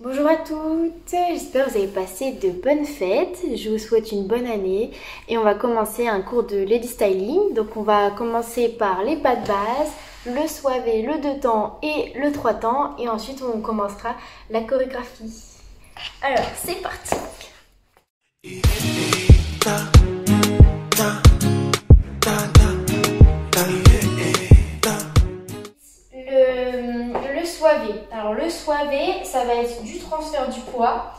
Bonjour à toutes, j'espère que vous avez passé de bonnes fêtes, je vous souhaite une bonne année et on va commencer un cours de lady styling. Donc on va commencer par les pas de base, le soivé, le 2 temps et le 3 temps et ensuite on commencera la chorégraphie. Alors c'est parti. Le soivé. Alors le soivé, ça va être du transfert du poids.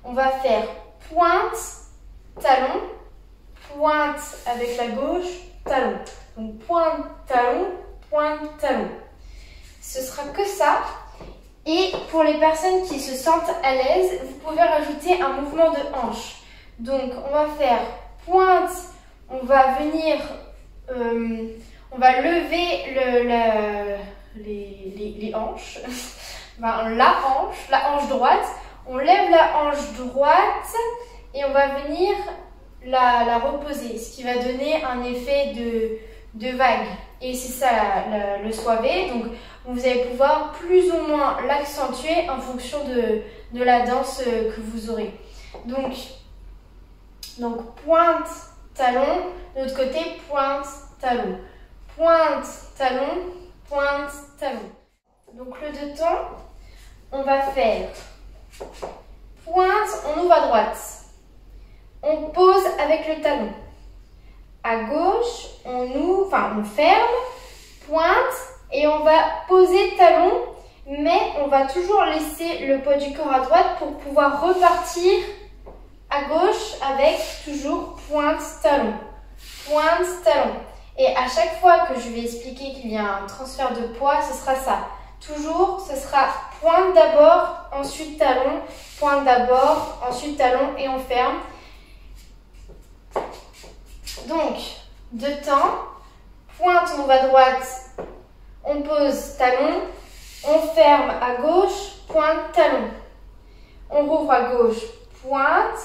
On va faire pointe, talon, pointe avec la gauche, talon. Donc pointe, talon, pointe, talon. Ce sera que ça. Et pour les personnes qui se sentent à l'aise, vous pouvez rajouter un mouvement de hanche. Donc on va faire pointe, on va venir, on va lever les hanches, la hanche droite, on lève la hanche droite et on va venir la reposer, ce qui va donner un effet de vague. Et c'est ça le soivé, donc vous allez pouvoir plus ou moins l'accentuer en fonction de la danse que vous aurez. Donc pointe, talon, de l'autre côté pointe, talon, pointe, talon. Donc le 2 temps, on va faire pointe, on ouvre à droite, on pose avec le talon. À gauche, on ferme, pointe et on va poser talon, mais on va toujours laisser le poids du corps à droite pour pouvoir repartir à gauche avec toujours pointe, talon, pointe, talon. Et à chaque fois que je vais expliquer qu'il y a un transfert de poids, ce sera ça. Toujours, ce sera pointe d'abord, ensuite talon, pointe d'abord, ensuite talon et on ferme. Donc, 2 temps, pointe, on va à droite, on pose talon, on ferme à gauche, pointe, talon. On rouvre à gauche, pointe,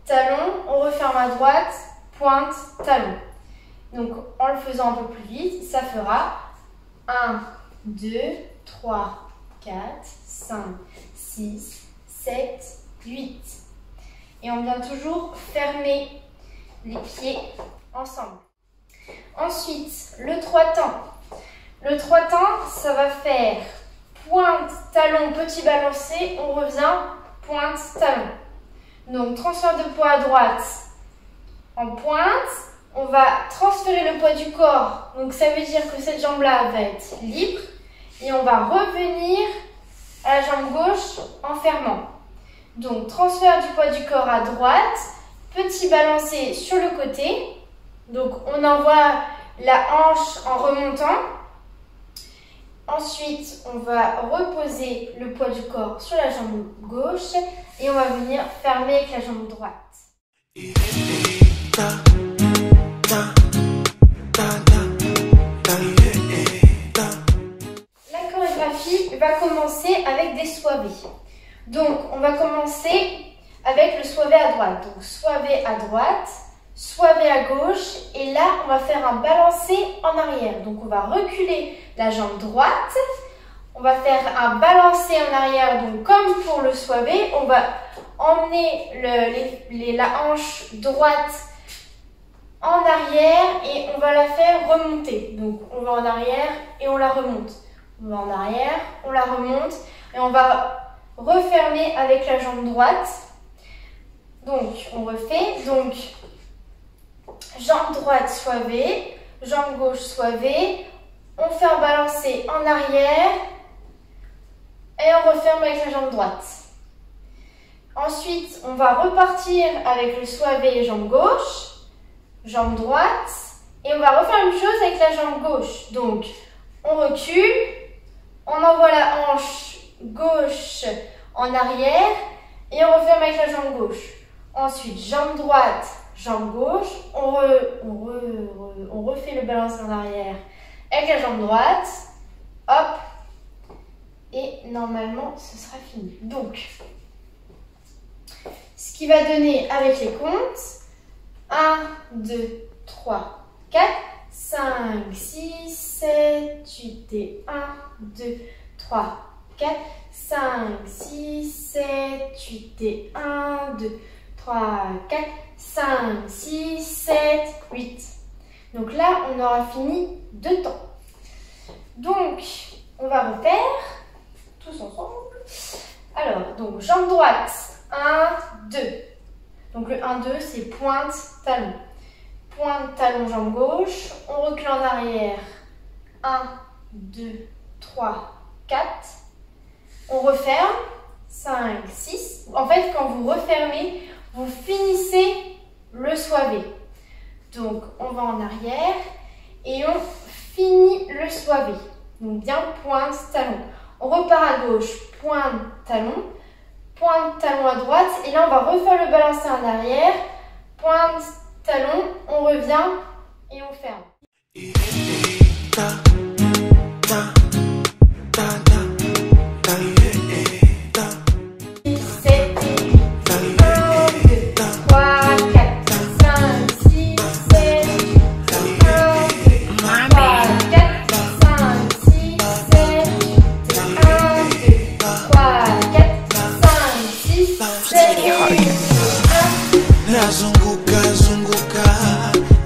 talon, on referme à droite, pointe, talon. Donc, en le faisant un peu plus vite, ça fera 1, 2, 3, 4, 5, 6, 7, 8. Et on vient toujours fermer les pieds ensemble. Ensuite, le 3 temps. Le 3 temps, ça va faire pointe, talon, petit balancé, on revient, pointe, talon. Donc, transfert de poids à droite en pointe. On va transférer le poids du corps, donc ça veut dire que cette jambe-là va être libre et on va revenir à la jambe gauche en fermant. Donc transfert du poids du corps à droite, petit balancé sur le côté, donc on envoie la hanche en remontant. Ensuite, on va reposer le poids du corps sur la jambe gauche et on va venir fermer avec la jambe droite. La chorégraphie va commencer avec des soivés. Donc, on va commencer avec le soivé à droite. Donc, soivé à droite, soivé à gauche. Et là, on va faire un balancé en arrière. Donc, on va reculer la jambe droite. On va faire un balancé en arrière. Donc, comme pour le soivé, on va emmener la hanche droite en arrière et on va la faire remonter. Donc on va en arrière et on la remonte. On va en arrière, on la remonte et on va refermer avec la jambe droite. Donc on refait. Donc jambe droite soivée, jambe gauche soivée. On fait un balancé en arrière et on referme avec la jambe droite. Ensuite, on va repartir avec le soivé jambe gauche, jambe droite, et on va refaire la même chose avec la jambe gauche. Donc, on recule, on envoie la hanche gauche en arrière et on referme avec la jambe gauche. Ensuite, jambe droite, jambe gauche. On refait le balancé en arrière avec la jambe droite. Hop. Et normalement, ce sera fini. Donc, ce qui va donner avec les comptes 1, 2, 3, 4, 5, 6, 7, 8 et 1, 2, 3, 4, 5, 6, 7, 8 et 1, 2, 3, 4, 5, 6, 7, 8. Donc là, on aura fini 2 temps. Donc, on va refaire tous ensemble. Alors, donc, jambe droite, 1, 2. Donc le 1, 2, c'est pointe, talon. Pointe, talon, jambe gauche. On recule en arrière. 1, 2, 3, 4. On referme. 5, 6. En fait, quand vous refermez, vous finissez le soivé. Donc, on va en arrière et on finit le soivé. Donc, bien pointe, talon. On repart à gauche, pointe, talon. Pointe, talon à droite. Et là, on va refaire le balancé en arrière. Pointe, talon. On revient et on ferme.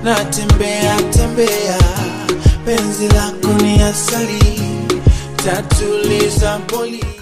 Natembea tembea, penzi lako ni asali, tatuliza poli.